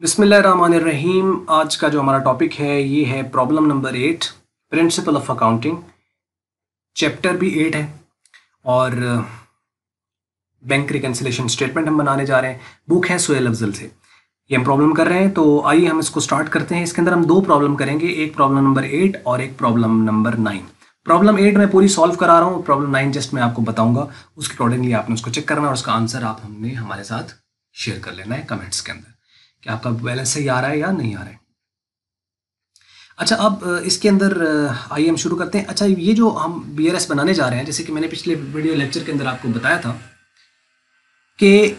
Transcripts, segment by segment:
बिस्मिल्लाहिर्रहमानिर्रहीम। आज का जो हमारा टॉपिक है ये है problem number 8, principle of accounting. Chapter भी 8 है और बैंक रिकन्सिलेशन स्टेटमेंट हम बनाने जा रहे हैं। बुक है सुहेल अफजल से, ये हम प्रॉब्लम कर रहे हैं। तो आइए हम इसको स्टार्ट करते हैं। इसके अंदर हम दो प्रॉब्लम करेंगे, एक प्रॉब्लम नंबर 8 और एक प्रॉब्लम नंबर 9। प्रॉब्लम 8 मैं पूरी सॉल्व करा रहा हूँ, प्रॉब्लम 9 जस्ट मैं आपको बताऊंगा, उसके अकॉर्डिंगली आपने उसको चेक करना और उसका आंसर आप हमने हमारे साथ शेयर कर लेना है कमेंट्स के अंदर कि आपका बैलेंस सही आ रहा है या नहीं आ रहा है। अच्छा, अब इसके अंदर आइए हम शुरू करते हैं। अच्छा, ये जो हम BRS बनाने जा रहे हैं, जैसे कि मैंने पिछले वीडियो लेक्चर के अंदर आपको बताया था कि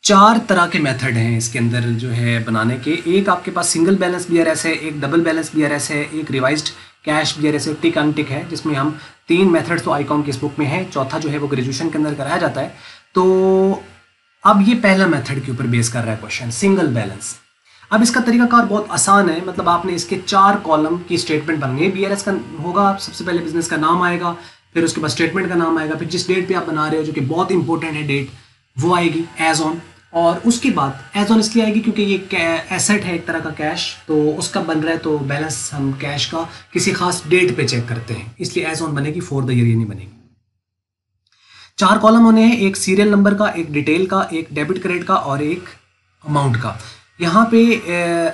4 तरह के मेथड हैं इसके अंदर जो है बनाने के। एक आपके पास सिंगल बैलेंस BRS है, एक डबल बैलेंस BRS है, एक रिवाइज्ड कैश BRS है, टिक अनटिक है, जिसमें हम 3 मेथड्स तो आईकॉम की इस बुक में है, चौथा जो है वो ग्रेजुएशन के अंदर कराया जाता है। तो अब ये पहला मेथड के ऊपर बेस कर रहा है क्वेश्चन, सिंगल बैलेंस। अब इसका तरीकाकार बहुत आसान है, मतलब आपने इसके 4 कॉलम की स्टेटमेंट बननी है। BRS का होगा, सबसे पहले बिजनेस का नाम आएगा, फिर उसके बाद स्टेटमेंट का नाम आएगा, फिर जिस डेट पे आप बना रहे हो, जो कि बहुत इंपॉर्टेंट है डेट, वो आएगी एज ऑन। और उसके बाद एज ऑन इसलिए आएगी क्योंकि ये एसेट है एक तरह का कैश, तो उसका बन रहा है, तो बैलेंस हम कैश का किसी खास डेट पे चेक करते हैं, इसलिए एज ऑन बनेगी, फॉर द ईयर ये नहीं बनेगी। 4 कॉलम होने हैं, एक सीरियल नंबर का, एक डिटेल का, एक डेबिट क्रेडिट का और एक अमाउंट का। यहाँ पे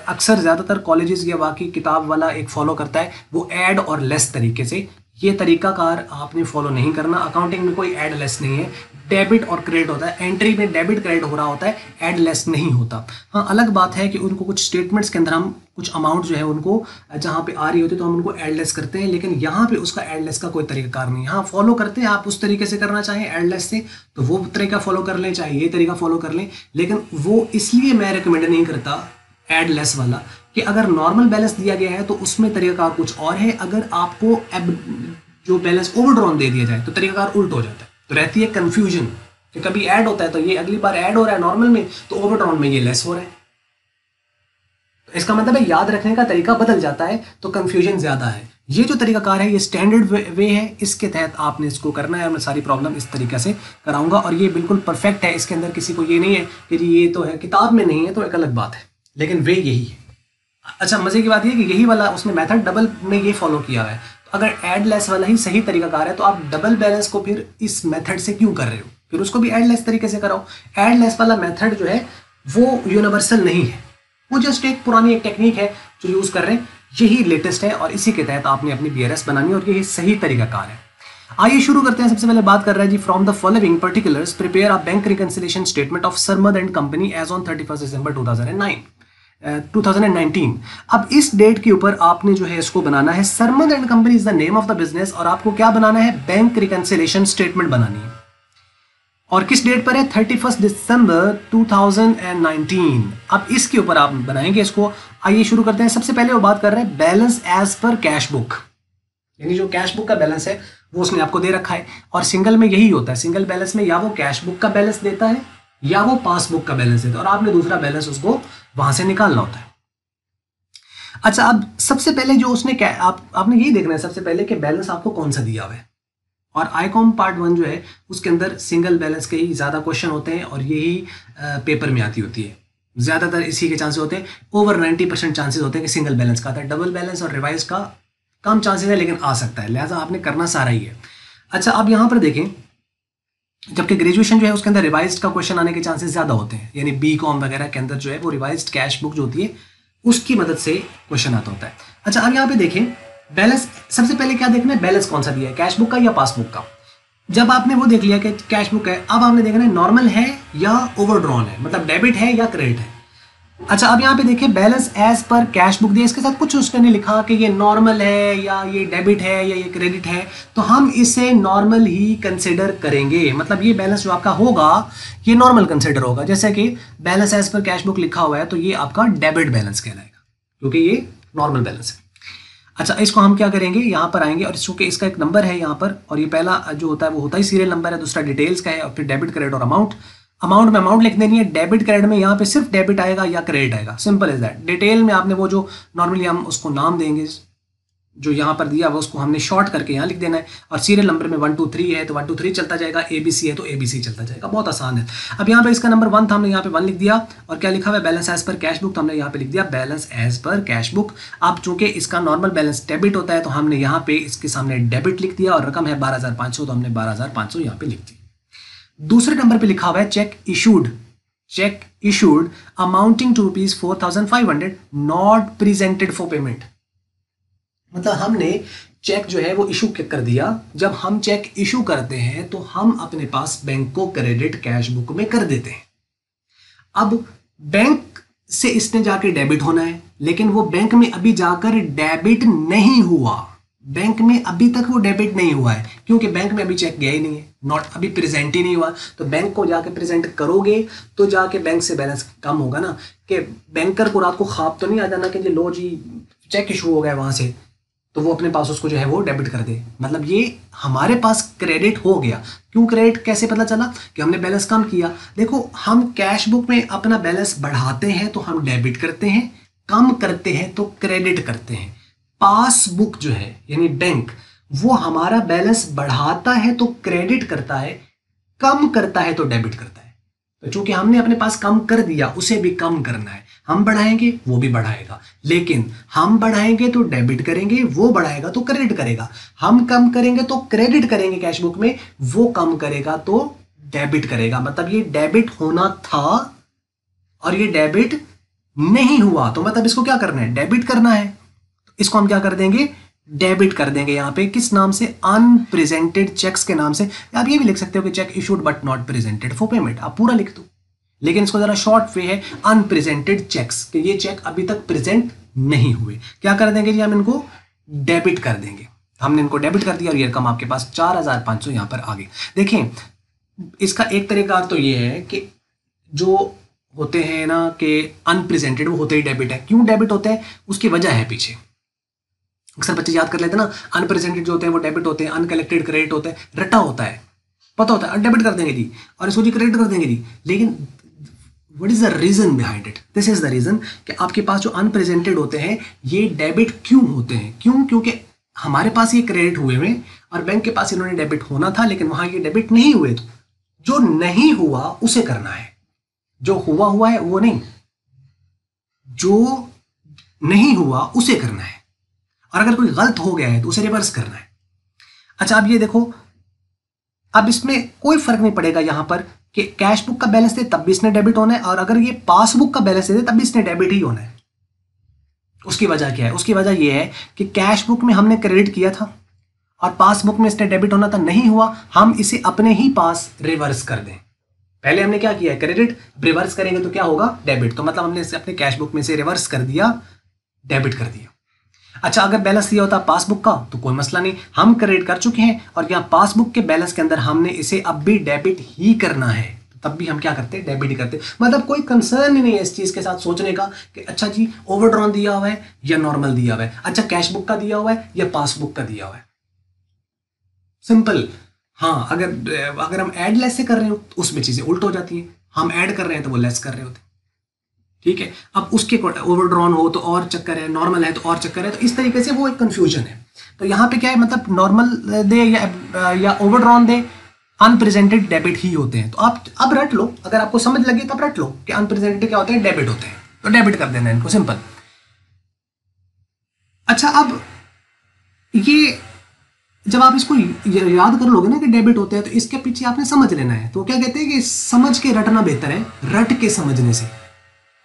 अक्सर ज़्यादातर कॉलेजेस या बाकी किताब वाला एक फॉलो करता है, वो ऐड और लेस तरीके से। ये तरीकाकार आपने फॉलो नहीं करना। अकाउंटिंग में कोई ऐड लेस नहीं है, डेबिट और क्रेडिट होता है। एंट्री में डेबिट क्रेडिट हो रहा होता है, ऐड लेस नहीं होता। हाँ, अलग बात है कि उनको कुछ स्टेटमेंट्स के अंदर हम कुछ अमाउंट जो है उनको जहाँ पे आ रही होती है तो हम उनको ऐड लेस करते हैं, लेकिन यहाँ पे उसका ऐड लेस का कोई तरीकाकार नहीं। हाँ, फॉलो करते हैं, आप उस तरीके से करना चाहें ऐड लेस से तो वो तरीका फॉलो कर लें, चाहे ये तरीका फॉलो कर लें, लेकिन वो इसलिए मैं रिकमेंड नहीं करता ऐड लेस वाला कि अगर नॉर्मल बैलेंस दिया गया है तो उसमें तरीकाकार कुछ और है, अगर आपको जो बैलेंस ओवरड्रॉन दे दिया जाए तो तरीकाकार उल्ट हो जाता है, तो रहती है कंफ्यूजन कि कभी ऐड होता है तो ये अगली बार ऐड हो रहा है नॉर्मल में, तो ओवरड्रॉन में ये लेस हो रहा है। तो इसका मतलब है याद रखने का तरीका बदल जाता है तो कंफ्यूजन ज्यादा है। ये जो तरीकाकार है ये स्टैंडर्ड वे है, इसके तहत आपने इसको करना है। मैं सारी प्रॉब्लम इस तरीके से कराऊंगा और ये बिल्कुल परफेक्ट है, इसके अंदर किसी को ये नहीं है कि ये तो है किताब में नहीं है तो एक अलग बात है, लेकिन वे यही है। अच्छा, मजे की बात ये कि यही वाला उसने मेथड डबल में ये फॉलो किया है, तो अगर ऐड लेस वाला ही सही तरीकाकार है तो आप डबल बैलेंस को फिर इस मेथड से क्यों कर रहे हो, फिर उसको भी ऐड लेस तरीके से कराओ। ऐड लेस वाला मेथड जो है वो यूनिवर्सल नहीं है, वो जस्ट एक पुरानी एक टेक्निक है जो यूज कर रहे हैं, यही लेटेस्ट है और इसी के तहत आपने अपनी BRS बनानी है और यही सही तरीकाकार है। आइए शुरू करते हैं। सबसे पहले बात कर रहा है जी, from the following particulars prepare a bank reconciliation statement of Sarmad and company as on 31 December 2019। अब इस डेट के ऊपर आपने जो है इसको बनाना है, Sarmad and company is the name of the business, और आपको क्या बनाना है, बैंक रिकन्सिलेशन स्टेटमेंट बनानी है। और किस डेट पर है, 31 दिसंबर 2019। अब इसके ऊपर आप बनाएंगे इसको। आइए शुरू करते हैं। सबसे पहले वो बात कर रहे हैं balance as per cash book, यानी जो कैश बुक का बैलेंस है वो उसने आपको दे रखा है, और सिंगल में यही होता है, सिंगल बैलेंस में या वो कैश बुक का बैलेंस देता है या वो पासबुक का बैलेंस देता है, और आपने दूसरा बैलेंस उसको वहां से निकालना होता है। अच्छा, अब सबसे पहले जो उसने आपने यही देखना है सबसे पहले कि बैलेंस आपको कौन सा दिया हुआ है, और आईकॉम पार्ट 1 जो है उसके अंदर सिंगल बैलेंस के ही ज़्यादा क्वेश्चन होते हैं और यही पेपर में आती होती है, ज़्यादातर इसी के चांसेस होते हैं। ओवर 90% चांसेस होते हैं कि सिंगल बैलेंस का आता है। डबल बैलेंस और रिवाइज का कम चांसेस है लेकिन आ सकता है, लिहाजा आपने करना सारा ही है। अच्छा, अब यहाँ पर देखें, जबकि ग्रेजुएशन जो है उसके अंदर रिवाइज्ड का क्वेश्चन आने के चांसेस ज़्यादा होते हैं, यानी BCom वगैरह के अंदर जो है वो रिवाइज्ड कैश बुक जो होती है उसकी मदद से क्वेश्चन आता होता है। अच्छा, अब यहाँ पे देखें बैलेंस, सबसे पहले क्या देखना है, बैलेंस कौन सा दिया है, कैश बुक का या पासबुक का। जब आपने वो देख लिया कि कैश बुक है, अब आपने देखना है नॉर्मल है या ओवरड्रॉन है, मतलब डेबिट है या क्रेडिट है। अच्छा, अब यहाँ पे देखिए balance as per cash book दिया, इसके साथ कुछ उसने नहीं लिखा कि ये नॉर्मल है या ये डेबिट है या ये क्रेडिट है, तो हम इसे नॉर्मल ही कंसिडर करेंगे। मतलब ये बैलेंस जो आपका होगा ये नॉर्मल कंसिडर होगा। जैसे कि balance as per cash book लिखा हुआ है तो ये आपका डेबिट बैलेंस कहलाएगा क्योंकि ये नॉर्मल बैलेंस है। अच्छा, इसको हम क्या करेंगे, यहाँ पर आएंगे और चूंकि इसका एक नंबर है यहाँ पर, और ये पहला जो होता है वो होता ही सीरियल नंबर है, दूसरा डिटेल्स का है, और फिर डेबिट क्रेडिट और अमाउंट। अमाउंट में अमाउंट लिख देनी है, डेबिट क्रेडिट में यहाँ पे सिर्फ डेबिट आएगा या क्रेडिट आएगा, सिंपल इज दैट। डिटेल में आपने वो जो नॉर्मली हम उसको नाम देंगे जो यहाँ पर दिया हुआ उसको हमने शॉर्ट करके यहाँ लिख देना है, और सीरियल नंबर में 1 2 3 है तो 1 2 3 चलता जाएगा, ABC है तो ABC चलता जाएगा। बहुत आसान है। अब यहाँ पे इसका नंबर 1 था, हमने यहाँ पे 1 लिख दिया, और क्या लिखा हुआ है, balance as per cash book, तो हमने यहाँ पे लिख दिया balance as per cash book. अब चूंकि इसका नॉर्मल बैलेंस डेबिट होता है तो हमने यहाँ पे इसके सामने डेबिट लिख दिया, और रकम है 12,500 तो हमने 12,500 यहाँ पे लिख दी। दूसरे नंबर पे लिखा हुआ है cheque issued amounting to ₹4,500 not presented for payment. मतलब हमने चेक जो है वो इशू कर दिया। जब हम चेक इशू करते हैं तो हम अपने पास बैंक को क्रेडिट कैश बुक में कर देते हैं। अब बैंक से इसने जाके डेबिट होना है, लेकिन वो बैंक में अभी जाकर डेबिट नहीं हुआ, बैंक में अभी तक वो डेबिट नहीं हुआ है, क्योंकि बैंक में अभी चेक गया ही नहीं है, नॉट अभी प्रेजेंट ही नहीं हुआ। तो बैंक को जाके प्रेजेंट करोगे तो जाके बैंक से बैलेंस कम होगा ना, कि बैंकर को रात को ख्वाब तो नहीं आ जाना कि लो जी चेक इशू हो गया वहां से, तो वो अपने पास उसको जो है वो डेबिट कर दे। मतलब ये हमारे पास क्रेडिट हो गया। क्यों क्रेडिट, कैसे पता चला कि हमने बैलेंस कम किया? देखो, हम कैश बुक में अपना बैलेंस बढ़ाते हैं तो हम डेबिट करते हैं, कम करते हैं तो क्रेडिट करते हैं। पासबुक जो है यानी बैंक, वो हमारा बैलेंस बढ़ाता है तो क्रेडिट करता है, कम करता है तो डेबिट करता है। तो चूंकि हमने अपने पास कम कर दिया, उसे भी कम करना है। हम बढ़ाएंगे वो भी बढ़ाएगा, लेकिन हम बढ़ाएंगे तो डेबिट करेंगे, वो बढ़ाएगा तो क्रेडिट करेगा। हम कम करेंगे तो क्रेडिट करेंगे कैश बुक में, वो कम करेगा तो डेबिट करेगा। मतलब ये डेबिट होना था और ये डेबिट नहीं हुआ, तो मतलब इसको क्या करना है, डेबिट करना है। तो इसको हम क्या कर देंगे, डेबिट कर देंगे। यहां पे किस नाम से, अनप्रेजेंटेड चेक्स के नाम से। आप ये भी लिख सकते हो कि check issued but not presented for payment, आप पूरा लिख दो, लेकिन इसको जरा शॉर्ट वे है अनप्रेजेंटेड चेक्स, कि ये चेक अभी तक प्रेजेंट नहीं हुए। क्या कर देंगे जी, हम इनको डेबिट कर देंगे। हमने इनको डेबिट कर दिया और ये रकम आपके पास 4,500 यहां पर आ गई। देखें, इसका एक तरीका तो ये है कि जो होते हैं ना कि अनप्रेजेंटेड, वो होते ही डेबिट है। क्यों डेबिट होते हैं, उसकी वजह है पीछे। अक्सर बच्चे याद कर लेते हैं ना, अनप्रेजेंटेड जो होते हैं वो डेबिट होते हैं, अनकलेक्टेड क्रेडिट होते हैं। रटा होता है, पता होता है डेबिट कर देंगे जी और इसको जी क्रेडिट कर देंगे जी, लेकिन what is the reason behind it? This is the reason कि आपके पास जो अनप्रेजेंटेड होते हैं ये डेबिट क्यों होते हैं। क्यों? क्योंकि हमारे पास ये क्रेडिट हुए हुए और बैंक के पास इन्होंने डेबिट होना था, लेकिन वहां ये डेबिट नहीं हुए। तो जो नहीं हुआ उसे करना है, जो हुआ हुआ है वो नहीं, जो नहीं हुआ उसे करना है। और अगर कोई गलत हो गया है तो उसे रिवर्स करना है। अच्छा, अब ये देखो, अब इसमें कोई फर्क नहीं पड़ेगा यहां पर कि कैश बुक का बैलेंस दे तब भी इसने डेबिट होना है, और अगर ये पासबुक का बैलेंस दे तब भी इसने डेबिट ही होना है। उसकी वजह क्या है? उसकी वजह यह है कि कैश बुक में हमने क्रेडिट किया था और पासबुक में इसने डेबिट होना था, नहीं हुआ, हम इसे अपने ही पास रिवर्स कर दें। पहले हमने क्या किया है, क्रेडिट, रिवर्स करेंगे तो क्या होगा, डेबिट। तो मतलब हमने इसे अपने कैश बुक में से रिवर्स कर दिया, डेबिट कर दिया। अच्छा, अगर बैलेंस दिया होता पासबुक का तो कोई मसला नहीं, हम क्रेडिट कर चुके हैं और यहाँ पासबुक के बैलेंस के अंदर हमने इसे अब भी डेबिट ही करना है, तो तब भी हम क्या करते हैं, डेबिट ही करते। मतलब कोई कंसर्न ही नहीं है इस चीज के साथ सोचने का कि अच्छा जी ओवरड्रॉन दिया हुआ है या नॉर्मल दिया हुआ है, अच्छा कैश बुक का दिया हुआ है या पासबुक का दिया हुआ है। सिंपल। हाँ, अगर हम ऐड लेस से कर रहे हो तो उसमें चीजें उल्ट हो जाती हैं, हम ऐड कर रहे हैं तो वो लेस कर रहे होते। ठीक है, अब उसके ओवरड्रॉन हो तो और चक्कर है, नॉर्मल है तो और चक्कर है, तो इस तरीके से वो एक कंफ्यूजन है। तो यहाँ पे क्या है, मतलब नॉर्मल दे या ओवरड्रॉन दे, अनप्रेजेंटेड डेबिट ही होते हैं। तो आप अब रट लो, अगर आपको समझ लगे तो आप रट लो कि अनप्रेजेंटेड क्या होते हैं, डेबिट होते हैं, तो डेबिट कर देना इनको, सिंपल। अच्छा, अब ये जब आप इसको याद कर लोगे ना कि डेबिट होते हैं, तो इसके पीछे आपने समझ लेना है। तो क्या कहते हैं कि समझ के रटना बेहतर है रट के समझने से।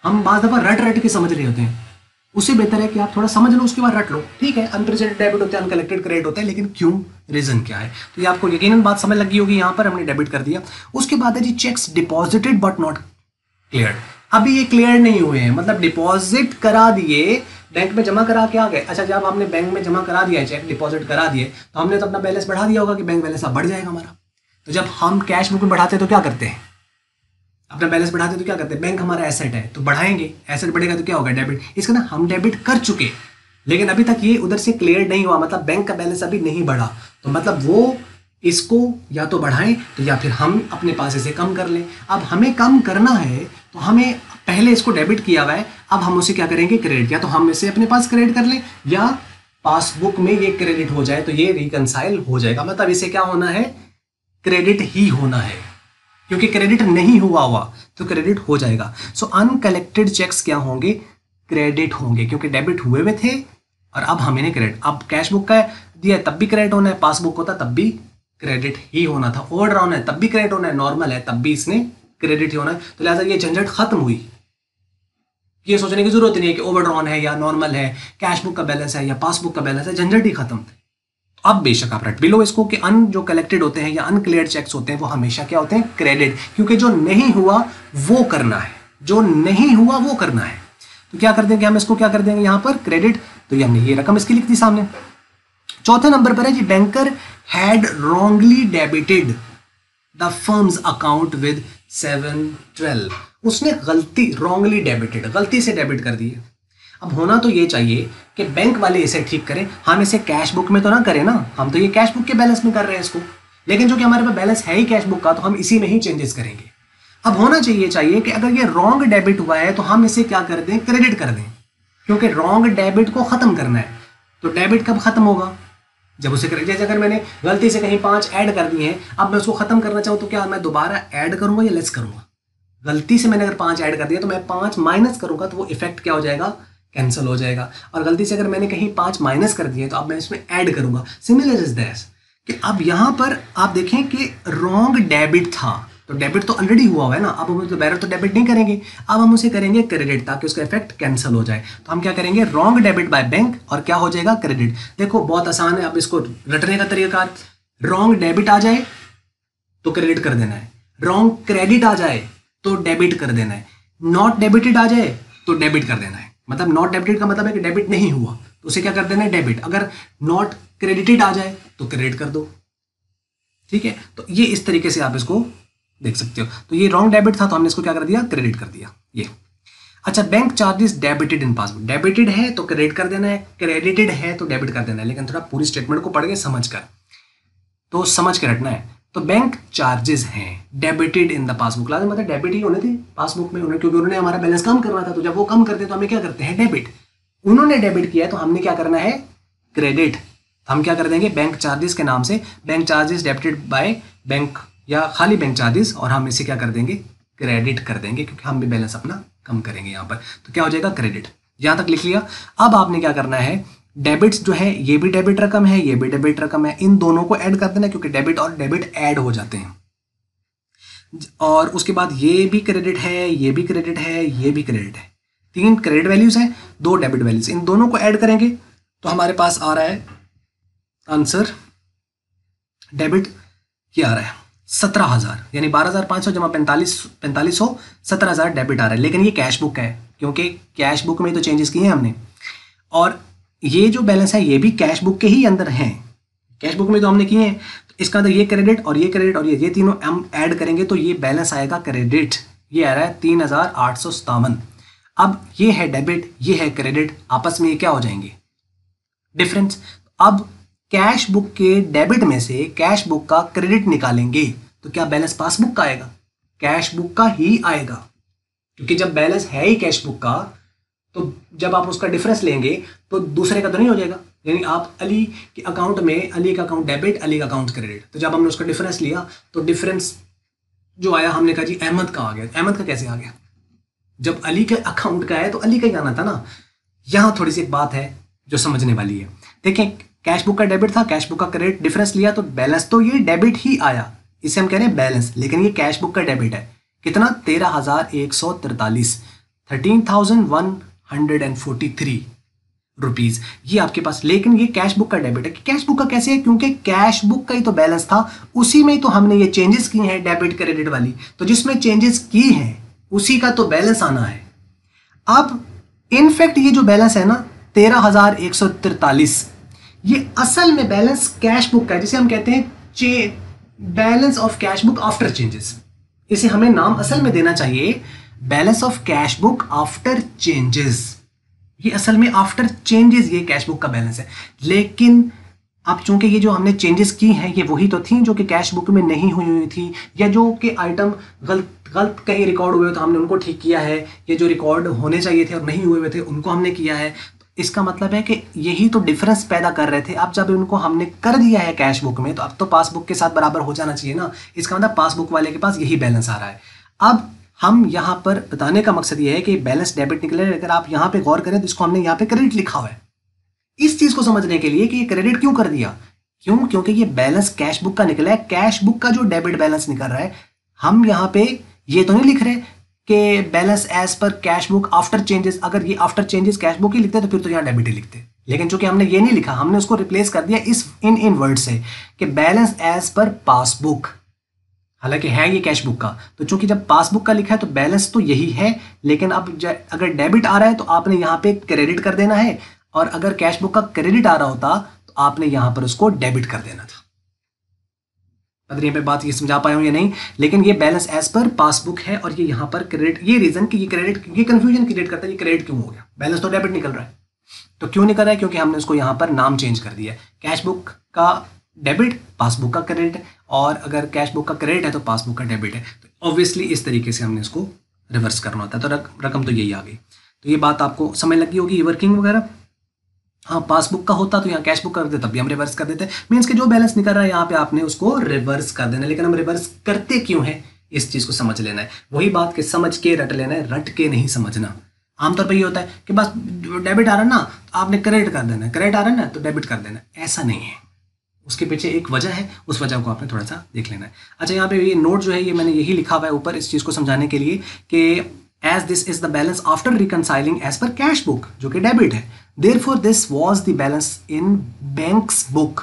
हम बात दफा रट के समझ रहे होते हैं, उससे बेहतर है कि आप थोड़ा समझ लो उसके बाद रट लो। ठीक है, अनप्रेजेंटेड डेबिट होते हैं, अनकलेक्टेड क्रेडिट होते हैं, लेकिन क्यों, रीजन क्या है? तो ये आपको यकीनन बात समझ लगी होगी। यहाँ पर हमने डेबिट कर दिया। उसके बाद है जी cheques deposited but not cleared. अभी ये क्लियर नहीं हुए हैं, मतलब डिपॉजिट करा दिए, बैंक में जमा करा के आ गए। अच्छा, जब हमने बैंक में जमा करा दिया है, चेक डिपॉजिट करा दिए, तो हमने तो अपना बैलेंस बढ़ा दिया होगा कि बैंक बैलेंस अब बढ़ जाएगा हमारा। तो जब हम कैश बुक में बढ़ाते हैं तो क्या करते हैं, अपना बैलेंस बढ़ाते हैं तो क्या करते हैं, बैंक हमारा एसेट है तो बढ़ाएंगे, एसेट बढ़ेगा तो क्या होगा, डेबिट। इसका ना हम डेबिट कर चुके, लेकिन अभी तक ये उधर से क्लियर नहीं हुआ, मतलब बैंक का बैलेंस अभी नहीं बढ़ा, तो मतलब वो इसको या तो बढ़ाएं तो या फिर हम अपने पास इसे कम कर लें। अब हमें कम करना है तो हमें पहले इसको डेबिट किया हुआ है, अब हम उसे क्या करेंगे, क्रेडिट। या तो हम इसे अपने पास क्रेडिट कर लें या पासबुक में ये क्रेडिट हो जाए तो ये रिकंसाइल हो जाएगा, मतलब इसे क्या होना है, क्रेडिट ही होना है, क्योंकि क्रेडिट नहीं हुआ तो क्रेडिट हो जाएगा। सो अनकलेक्टेड चेक्स क्या होंगे, क्रेडिट होंगे, क्योंकि डेबिट हुए थे और अब हमें नहीं क्रेडिट। अब कैश बुक का दिया तब भी क्रेडिट होना है, पासबुक होता तब भी क्रेडिट ही होना था, ओवरड्राउन है तब भी क्रेडिट होना है, नॉर्मल है तब भी इसने क्रेडिट ही होना है। तो लिहाजा ये झंझट खत्म हुई, ये सोचने की जरूरत नहीं है कि ओवरड्रॉन है या नॉर्मल है, कैश बुक का बैलेंस है या पासबुक का बैलेंस है, झंझट ही खत्म। अब बेशक आप रट भी लो इसको कि जो कलेक्टेड होते हैं या अनक्लियर्ड चेक्स होते हैं वो हमेशा क्या होते हैं, क्रेडिट, क्योंकि जो नहीं हुआ वो करना है, जो नहीं हुआ वो करना है। तो क्या कर देंगे हम इसको, क्या कर देंगे यहाँ पर क्रेडिट, तो ये हमने ये रकम इसकी लिख दी सामने। चौथे नंबर पर है जी, banker had wrongly debited the firm's account with 712, उसने गलती, रॉन्गली डेबिटेड, गलती से डेबिट कर दी है। अब होना तो ये चाहिए कि बैंक वाले इसे ठीक करें, हम इसे कैश बुक में तो ना करें ना, हम तो ये कैश बुक के बैलेंस में कर रहे हैं इसको, लेकिन जो कि हमारे पास बैलेंस है ही कैश बुक का, तो हम इसी में ही चेंजेस करेंगे। अब होना चाहिए कि अगर ये रॉन्ग डेबिट हुआ है तो हम इसे क्या कर दें, क्रेडिट कर दें, क्योंकि रॉन्ग डेबिट को खत्म करना है। तो डेबिट कब खत्म होगा, जब उसे, जैसे अगर मैंने गलती से कहीं 5 ऐड कर दिए हैं, अब मैं उसको खत्म करना चाहूँ तो क्या मैं दोबारा ऐड करूंगा या लेस करूंगा? गलती से मैंने अगर 5 ऐड कर दिया तो मैं 5 माइनस करूंगा तो वो इफेक्ट क्या हो जाएगा, कैंसिल हो जाएगा। और गलती से अगर मैंने कहीं 5 माइनस कर दिए तो अब मैं इसमें ऐड करूंगा। सिमिलर इज दैट कि अब यहां पर आप देखें कि रॉन्ग डेबिट था, तो डेबिट तो ऑलरेडी हुआ है ना, अब हम तो बैरर तो डेबिट नहीं करेंगे, अब हम उसे करेंगे क्रेडिट ताकि उसका इफेक्ट कैंसिल हो जाए। तो हम क्या करेंगे, रॉन्ग डेबिट बाय बैंक और क्या हो जाएगा, क्रेडिट। देखो बहुत आसान है, अब इसको रटने का तरीका, रॉन्ग डेबिट आ जाए तो क्रेडिट कर देना है, रॉन्ग क्रेडिट आ जाए तो डेबिट कर देना है, नॉट डेबिटेड आ जाए तो डेबिट कर देना है। मतलब नॉट डेबिटेड का मतलब है कि डेबिट नहीं हुआ तो उसे क्या कर देना है, डेबिट। अगर नॉट क्रेडिटेड आ जाए तो क्रेडिट कर दो, ठीक है। तो ये इस तरीके से आप इसको देख सकते हो। तो ये रॉन्ग डेबिट था तो हमने इसको क्या कर दिया, क्रेडिट कर दिया ये। अच्छा, bank charges debited in passbook, debited है तो क्रेडिट कर देना है, क्रेडिटेड है तो डेबिट कर देना है, लेकिन थोड़ा पूरी स्टेटमेंट को पढ़ के समझ कर, तो समझ के रखना है। तो बैंक चार्जेस हैं डेबिटेड इन द पासबुक, लाजम मतलब डेबिट ही होने थे पासबुक में, उन्हें क्योंकि उन्होंने हमारा बैलेंस कम करना था, तो जब वो कम करते हैं तो हमें क्या करते हैं, डेबिट। उन्होंने डेबिट किया तो हमने क्या करना है, क्रेडिट। हम क्या कर देंगे, बैंक चार्जेस के नाम से, bank charges debited by bank या खाली बैंक चार्जेस, और हम इसे क्या कर देंगे, क्रेडिट कर देंगे, क्योंकि हम भी बैलेंस अपना कम करेंगे यहाँ पर। तो क्या हो जाएगा, क्रेडिट। यहाँ तक लिख लिया। अब आपने क्या करना है, डेबिट्स जो है ये भी डेबिट रकम है, ये भी डेबिट रकम है, इन दोनों को ऐड कर देना, क्योंकि डेबिट और डेबिट ऐड हो जाते हैं। और उसके बाद ये भी क्रेडिट है, ये भी क्रेडिट है, ये भी क्रेडिट है, 3 क्रेडिट वैल्यूज हैं, 2 डेबिट वैल्यूज, इन दोनों को ऐड करेंगे तो हमारे पास आ रहा है आंसर, डेबिट ये आ रहा है 17,000, यानी 12,500 जमा 4500 17,000 डेबिट आ रहा है। लेकिन ये कैश बुक है, क्योंकि कैश बुक में तो चेंजेस किए हैं हमने, और ये जो बैलेंस है ये भी कैश बुक के ही अंदर हैं, कैश बुक में तो हमने किए हैं। तो इसका अंदर ये क्रेडिट और ये क्रेडिट और ये तीनों हम ऐड करेंगे तो ये बैलेंस आएगा क्रेडिट, ये आ रहा है 3,857। अब ये है डेबिट, ये है क्रेडिट, आपस में ये क्या हो जाएंगे, डिफरेंस। अब कैश बुक के डेबिट में से कैश बुक का क्रेडिट निकालेंगे तो क्या बैलेंस पासबुक का आएगा, कैश बुक का ही आएगा, क्योंकि जब बैलेंस है ही कैश बुक का तो जब आप उसका डिफरेंस लेंगे तो दूसरे का तो नहीं हो जाएगा। यानी आप अली के अकाउंट में, अली का अकाउंट डेबिट, अली का अकाउंट क्रेडिट, तो जब हमने उसका डिफरेंस लिया तो डिफरेंस जो आया हमने कहा जी अहमद का आ गया। अहमद का कैसे आ गया, जब अली के अकाउंट का है तो अली का ही आना था ना। यहाँ थोड़ी सी एक बात है जो समझने वाली है। देखें, कैश बुक का डेबिट था, कैश बुक का क्रेडिट, डिफरेंस लिया तो बैलेंस तो ये डेबिट ही आया, इसे हम कह रहे हैं बैलेंस, लेकिन ये कैश बुक का डेबिट है। कितना, 13,143, 13,143 रुपीज ये आपके पास। लेकिन ये कैश बुक का डेबिट है। कैश बुक का कैसे है, क्योंकि कैश बुक का ही तो बैलेंस था, उसी में ही तो हमने ये चेंजेस की हैं डेबिट क्रेडिट वाली, तो जिसमें चेंजेस की हैं उसी का तो बैलेंस आना है। अब इनफैक्ट ये जो बैलेंस है ना 13,143, ये असल में बैलेंस कैश बुक का है, जिसे हम कहते हैं balance of cash book after changes. इसे हमें नाम असल में देना चाहिए balance of cash book after changes. ये असल में आफ्टर चेंजेस ये कैश बुक का बैलेंस है। लेकिन अब चूंकि ये जो हमने चेंजेस की हैं ये वही तो थी जो कि कैश बुक में नहीं हुई थी, या जो कि आइटम गलत कहीं रिकॉर्ड हुए तो हमने उनको ठीक किया है, ये जो रिकॉर्ड होने चाहिए थे और नहीं हुए थे उनको हमने किया है। इसका मतलब है कि यही तो डिफरेंस पैदा कर रहे थे। अब जब इनको हमने कर दिया है कैश बुक में, तो अब तो पासबुक के साथ बराबर हो जाना चाहिए ना। इसका मतलब पासबुक वाले के पास यही बैलेंस आ रहा है। अब हम यहाँ पर बताने का मकसद ये है कि बैलेंस डेबिट निकले। अगर आप यहाँ पे गौर करें तो इसको हमने यहाँ पे क्रेडिट लिखा हुआ है, इस चीज को समझने के लिए कि ये क्रेडिट क्यों कर दिया। क्यों? क्योंकि ये बैलेंस कैश बुक का निकला है। कैश बुक का जो डेबिट बैलेंस निकल रहा है, हम यहाँ पे ये तो नहीं लिख रहे कि balance as per cash book after changes. अगर ये आफ्टर चेंजेस कैश बुक ही लिखते तो फिर तो यहाँ डेबिट ही लिखते, लेकिन चूंकि हमने ये नहीं लिखा, हमने उसको रिप्लेस कर दिया इस इन वर्ड से कि बैलेंस एज पर पासबुक। हालांकि है ये कैश बुक का, तो चूंकि जब पासबुक का लिखा है तो बैलेंस तो यही है, लेकिन अब अगर डेबिट आ रहा है तो आपने यहाँ पे क्रेडिट कर देना है, और अगर कैश बुक का क्रेडिट आ रहा होता तो आपने यहां पर उसको डेबिट कर देना था। पता नहीं पे बात ये समझा पाया हूं या नहीं, लेकिन ये बैलेंस एज पर पासबुक है और ये यहां पर क्रेडिट। ये रीजन कि ये क्रेडिट, ये कंफ्यूजन क्रिएट करता है, ये क्रेडिट क्यों हो गया, बैलेंस तो डेबिट निकल रहा है। तो क्यों निकल रहा है? क्योंकि हमने उसको यहां पर नाम चेंज कर दिया है। कैश बुक का डेबिट, पासबुक का क्रेडिट, और अगर कैश बुक का क्रेडिट है तो पासबुक का डेबिट है। तो ऑब्वियसली इस तरीके से हमने इसको रिवर्स करना होता है। तो रकम तो यही आ गई। तो ये बात आपको समझ लगी होगी, ये वर्किंग वगैरह। हाँ, पासबुक का होता तो यहाँ कैश बुक कर देते, तब भी हम रिवर्स कर देते। मीन्स कि जो बैलेंस निकल रहा है यहाँ पे आपने उसको रिवर्स कर देना, लेकिन हम रिवर्स करते क्यों है इस चीज को समझ लेना है। वही बात कि समझ के रट लेना है, रट के नहीं समझना। आमतौर पर ये होता है कि बस डेबिट आ रहा है ना तो आपने क्रेडिट कर देना, क्रेडिट आ रहा है ना तो डेबिट कर देना। ऐसा नहीं है, उसके पीछे एक वजह है, उस वजह को आपने थोड़ा सा देख लेना है। अच्छा, यहाँ पे ये नोट जो है ये मैंने यही लिखा हुआ है ऊपर इस चीज को समझाने के लिए कि as this is the balance after reconciling as per cash book, जो कि डेबिट है, therefore this was the balance in bank's book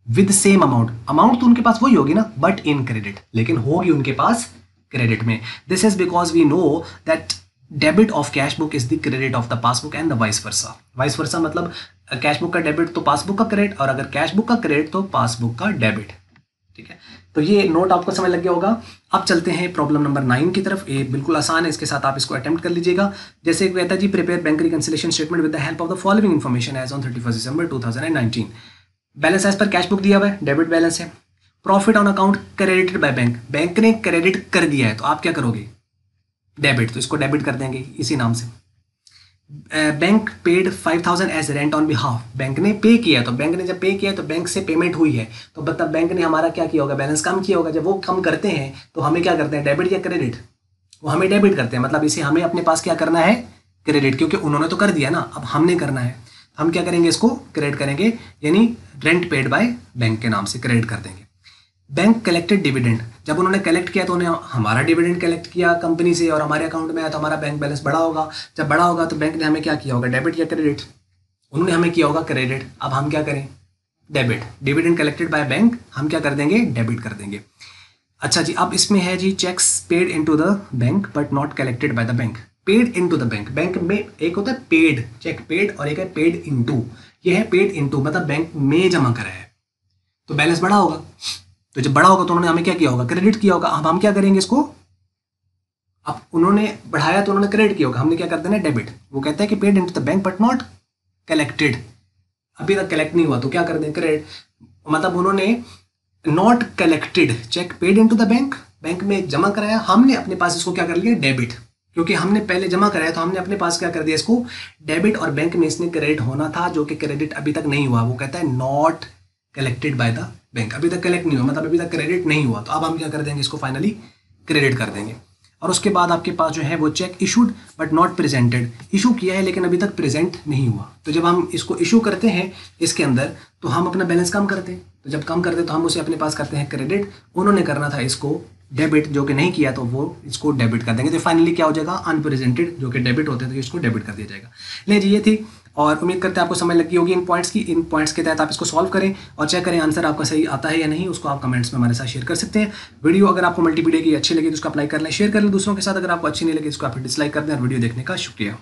with same amount। Amount तो उनके पास वही होगी ना, बट इन क्रेडिट, लेकिन होगी उनके पास क्रेडिट में। This is because we know that debit of cash book is the credit of the passbook and the vice versa. Vice versa मतलब कैश बुक का डेबिट तो पासबुक का क्रेडिट, और अगर कैश बुक का क्रेडिट तो passbook का debit. ठीक है, तो ये नोट आपको समझ लग गया होगा। अब चलते हैं प्रॉब्लम नंबर 9 की तरफ। ये बिल्कुल आसान है, इसके साथ आप इसको अटेम्प्ट कर लीजिएगा। जैसे कहता है जी, prepare bank reconciliation statement with the help of the following information as on 31 December 2019। Balance as per cash book दिया हुआ है, डेबिट बैलेंस है। Profit on account credited by bank, bank ने क्रेडिट कर दिया है तो आप क्या करोगे, डेबिट, तो इसको डेबिट कर देंगे इसी नाम से। Bank paid 5000 as rent on behalf, bank ने पे किया, तो बैंक ने जब पे किया तो बैंक से पेमेंट हुई है, तो मतलब बैंक ने हमारा क्या किया होगा, बैलेंस कम किया होगा। जब वो कम करते हैं तो हमें क्या करते हैं, डेबिट या क्रेडिट, वो हमें डेबिट करते हैं। मतलब इसे हमें अपने पास क्या करना है, क्रेडिट, क्योंकि उन्होंने तो कर दिया ना, अब हमने करना है। हम क्या करेंगे, इसको क्रेडिट करेंगे, यानी रेंट पेड बाय बैंक के नाम से क्रेडिट कर देंगे। बैंक कलेक्टेड डिविडेंड, जब उन्होंने कलेक्ट किया तो उन्हें हमारा डिविडेंड कलेक्ट किया कंपनी से और हमारे अकाउंट में आया, तो हमारा बैंक बैलेंस बढ़ा होगा। जब बढ़ा होगा तो बैंक ने हमें क्या किया होगा, डेबिट या क्रेडिट, उन्होंने हमें किया होगा क्रेडिट। अब हम क्या करें, debit, dividend collected by bank, हम क्या कर देंगे, डेबिट कर देंगे। अच्छा जी, अब इसमें है जी, cheques paid into the bank but not collected by the bank. Paid into the bank, bank में एक होता है पेड, चेक पेड, और एक है पेड इनटू। ये है पेड इनटू, मतलब बैंक में जमा करा है, तो बैलेंस बढ़ा होगा। तो जब बड़ा होगा तो उन्होंने हमें क्या किया होगा, क्रेडिट किया होगा। अब हम क्या करेंगे इसको, अब उन्होंने बढ़ाया तो उन्होंने क्रेडिट किया होगा, हमने क्या कर देना है, डेबिट। वो कहता है कि paid into the bank but not collected, अभी तक कलेक्ट नहीं हुआ तो क्या कर दें, क्रेडिट। मतलब उन्होंने not collected cheque paid into the bank, bank में जमा कराया, हमने अपने पास इसको क्या कर लिया, डेबिट, क्योंकि हमने पहले जमा कराया तो हमने अपने पास क्या कर दिया, इसको डेबिट, और बैंक में इसने क्रेडिट होना था जो कि क्रेडिट अभी तक नहीं हुआ। वो कहता है not collected by the bank, अभी तक कलेक्ट नहीं हुआ, मतलब अभी तक क्रेडिट नहीं हुआ। तो अब हम क्या कर देंगे, इसको फाइनली क्रेडिट कर देंगे। और उसके बाद आपके पास जो है वो check issued but not presented, issue किया है लेकिन अभी तक प्रेजेंट नहीं हुआ। तो जब हम इसको इशू करते हैं इसके अंदर तो हम अपना बैलेंस कम करते हैं, तो जब कम करते हैं तो हम उसे अपने पास करते हैं क्रेडिट। उन्होंने करना था इसको डेबिट, जो कि नहीं किया तो वो इसको डेबिट कर देंगे। तो फाइनली क्या हो जाएगा, अनप्रेजेंटेड, जो कि डेबिट होते थे तो इसको डेबिट कर दिया जाएगा। ले जी, ये थी, और उम्मीद करते हैं आपको समझ लगी होगी इन पॉइंट्स की। इन पॉइंट्स के तहत आप इसको सॉल्व करें और चेक करें आंसर आपका सही आता है या नहीं। उसको आप कमेंट्स में हमारे साथ शेयर कर सकते हैं। वीडियो अगर आपको मल्टीमीडिया की अच्छी लगी तो उसको अप्लाई कर लें, शेयर कर लें दूसरों के साथ। अगर आपको अच्छी नहीं लगी इसको आप डिसलाइक कर दें। और वीडियो देखने का शुक्रिया।